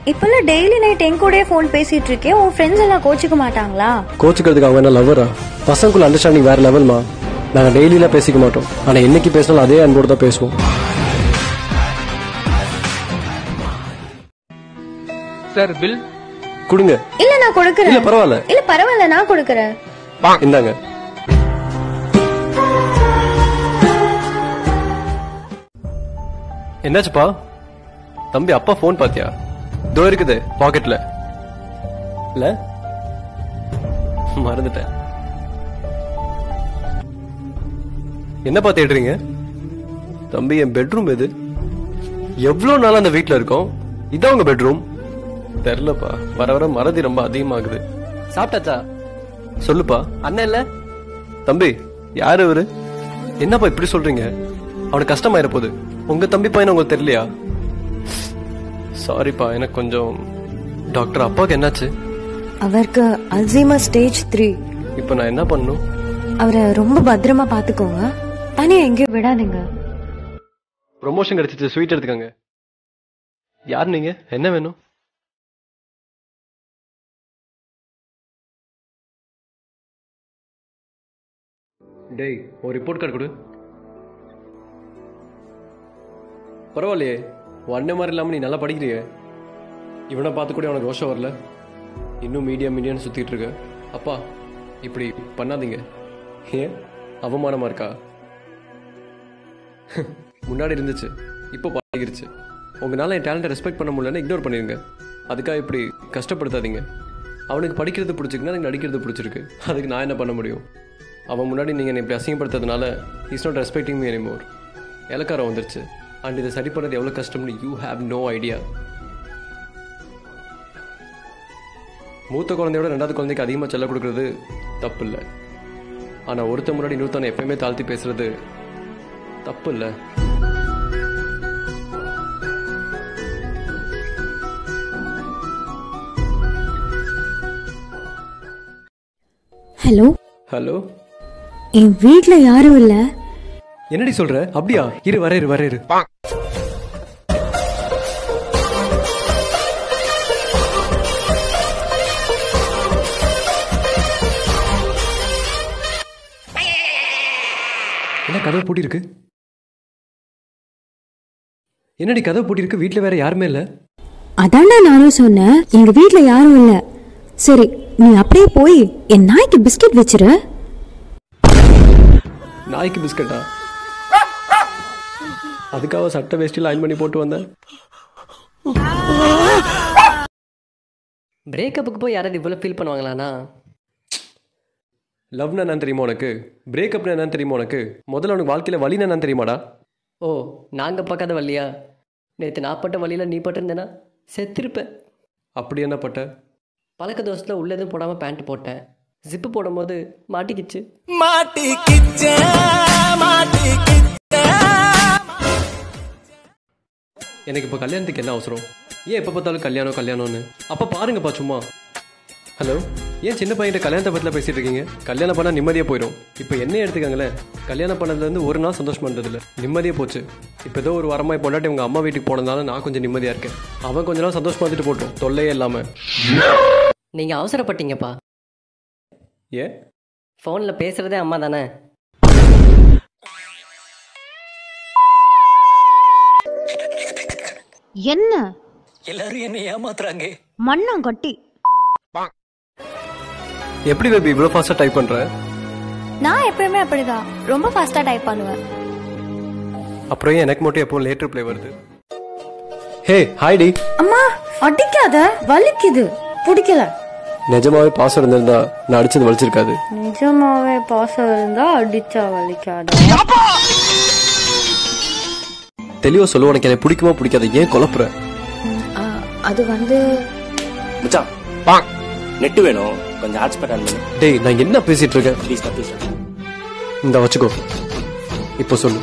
இப்பெல்லாம் daily night என் கூட phone பேசிட்டு இருக்கேன். உன் ஃப்ரெண்ட்ஸ் எல்லாம் கோச்சிக்க மாட்டாங்களா? கோச்சிக்கிறதுக்கு அவங்க என்ன லவ்வரா? பசங்களுக்குள்ள அண்டர்ஸ்டாண்டிங் வேற லெவல்மா. நாங்க டெய்லிலாம் பேசிக்க மாட்டோம். ஆனா என்னைக்கு பேசினாலும் அதே அன்போடு தான் பேசுவோம். சார் பில் கொடுங்க. இல்ல நான் கொடுக்கறேன். இல்ல பரவாயில்ல. இல்ல பரவாயில்ல நான் கொடுக்கறேன். இந்தாங்க. என்னாச்சுப்பா? தம்பி அப்பா போன் பாத்தியா? இதோ இருக்குது பாக்கெட்ல. இல்ல மறந்துட்டேன். என்னப்பா தேடுறீங்க? தம்பி என் பெட்ரூம் எது? எவ்வளவு நாள் அந்த வீட்டுல இருக்கோம். இதான் உங்க பெட்ரூம்? தெரியலப்பா. வர வர மறதி ரொம்ப அதிகமாகுது. சாப்பிட்டாச்சா? சொல்லுப்பா. அண்ணன் இல்ல? தம்பி யாரு இவரு? என்னப்பா இப்படி சொல்றீங்க? அவனுக்கு கஷ்டமாயிர போகுது. உங்க தம்பி பையன் உங்களுக்கு தெரியலையா? சாரிப்பா, எனக்கு கொஞ்சம். டாக்டர் அப்பாவுக்கு என்னாச்சு? அவருக்கு அல்சைமர் ஸ்டேஜ் 3. இப்ப நான் என்ன பண்ணணும்? அவரை ரொம்ப பத்திரமா பாத்துக்கோங்க. தனியா எங்கேயும் விடாதீங்க. ப்ரொமோஷன் கிடைச்சிச்சு, ஸ்வீட் எடுத்துக்கங்க. யார் நீங்க? என்ன வேணும்? டேய் ஒரு ரிப்போர்ட் கார்டு கொடு. பரவாயில்லையே, ஒன்ன மாதிரி இல்லாம நீ நல்லா படிக்கிறிய. இவனை பார்த்து கூட அவனுக்கு ரோஷம் வரல. இன்னும் மீடியான்னு சுத்திட்டு இருக்க. அப்பா இப்படி பண்ணாதீங்க. ஏன் அவமானமா இருக்கா? முன்னாடி இருந்துச்சு, இப்போ பழகிருச்சு. உங்களால என் டேலண்ட்டை ரெஸ்பெக்ட் பண்ண முடியலன்னு இக்னோர் பண்ணிருங்க. அதுக்காக இப்படி கஷ்டப்படுத்தாதீங்க. அவனுக்கு படிக்கிறது பிடிச்சிருக்குன்னா எனக்கு நடிக்கிறது பிடிச்சிருக்கு. அதுக்கு நான் என்ன பண்ண முடியும்? அவன் முன்னாடி நீங்கள் என்னை இப்படி அசிங்கப்படுத்துறதுனால is not respecting me anymore. இலக்காரம் வந்துருச்சு. அண்ட் இதை சரி பண்ணது எவ்வளோ கஷ்டம்னு யூ ஹேவ் நோ ஐடியா. மூத்த குழந்தையோட ரெண்டாவது குழந்தைக்கு அதிகமாக செல்ல கொடுக்கறது தப்பு இல்லை. ஆனால் ஒருத்த முன்னாடி இன்னொருத்தனை எப்பயுமே தாழ்த்தி பேசுறது தப்பு இல்லை. ஹலோ ஹலோ, என் வீட்ல யாரும் இல்ல. என்னடி சொல்ற? அப்படியா? இரு வரேரு. என்ன கதவு பூட்டி இருக்கு? என்னடி கதவு பூட்டி இருக்கு? வீட்டுல வேற யாருமே இல்ல. அதான்டா நானும் சொன்னேன், எங்க வீட்ல யாரும் இல்ல. சரி நீ அப்படியே போய் என் நாய்க்கு பிஸ்கட் வச்சிரு. நாய்க்கு பிஸ்கட்டா? அதுக்காக சட்டை வேஷ்டி லைன் பண்ணி போட்டு வந்தேன். பிரேக்கப்புக்கு போய் யாராவது இவ்வளோ ஃபீல் பண்ணுவாங்களாண்ணா? லவ்னா என்னன்னு தெரியுமா உனக்கு? பிரேக்கப்னா என்னன்னு தெரியுமா உனக்கு? முதல்ல உனக்கு வாழ்க்கையில் வலினா என்னன்னு தெரியுமாடா? ஓ, நாங்கள் பார்க்காத வழியா? நேற்று நான் பட்ட வழியில் நீ பட்டிருந்தேன்னா செத்திருப்பேன். அப்படி என்ன பட்ட? பழக்க தோசத்தில் உள்ள எதுவும் போடாமல் பேண்ட் போட்டேன். ஜிப்பு போடும்போது மாட்டிக்கிச்சு. எனக்கு இப்போ கல்யாணத்துக்கு என்ன அவசரம்? ஏன் எப்போ பார்த்தாலும் கல்யாணம்னு? அப்போ பாருங்கப்பா சும்மா. ஹலோ, ஏன் சின்ன பையன் கல்யாணத்தை பற்றில பேசிட்டு இருக்கீங்க? கல்யாணம் பண்ணால் நிம்மதியாக போயிடும். இப்போ என்ன எடுத்துக்காங்களேன், கல்யாணம் பண்ணதுலேருந்து ஒரு நாள் சந்தோஷமா இருந்ததில்ல, நிம்மதியாக போச்சு. இப்போ ஏதோ ஒரு வாரமாக பொண்டாட்டி உங்கள் அம்மா வீட்டுக்கு போனதுனால நான் கொஞ்சம் நிம்மதியாக இருக்கேன். அவன் கொஞ்ச நாள் சந்தோஷமா வந்துட்டு போட்டோம், தொல்லையே இல்லாமல். நீங்கள் அவசரப்பட்டீங்கப்பா. ஏன்? ஃபோனில் பேசுகிறதே அம்மா தானே. என்ன எல்லாரும் என்ன ஏமாத்துறாங்க? மண்ணாங்கட்டி. எப்படி பேபி இவ்வளோ ஃபாஸ்ட்டாக டைப் பண்ணுற? நான் எப்பயுமே அப்படிதான், ரொம்ப ஃபாஸ்டா டைப் பண்ணுவேன். அப்புறம் ஏன் எனக்கு மட்டும் எப்போ லேட் ரிப்ளை வருது? ஹே ஹாய் டி. அம்மா அடிக்காத, வலிக்குது, பிடிக்கல. நிஜமாவே பாசம் இருந்திருந்தா நான் அடிச்சது வலிச்சிருக்காது. நிஜமாவே பாசம் இருந்தா அடிச்சா வலிக்காது. தெளிவா சொல்ல, உனக்கு எனக்கு பிடிக்குமா பிடிக்காத, ஏன் குழப்புற? அது வந்து மச்சான் நெட் வேணும், கொஞ்சம் ஹாட்ஸ்பாட் ஆன் பண்ணு. டேய் நான் என்ன பேசிட்டு இருக்கேன்? Please please. இந்த வச்சுக்கோ. இப்போ சொல்லு.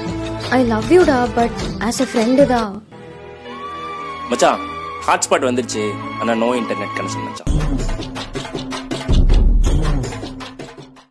ஐ லவ் யூ டா, பட் ஆஸ் எ ஃப்ரெண்டு தான். மச்சான் ஹாட்ஸ்பாட் வந்துருச்சு, ஆனா நோ இன்டர்நெட் கனெக்ஷன் மச்சான்.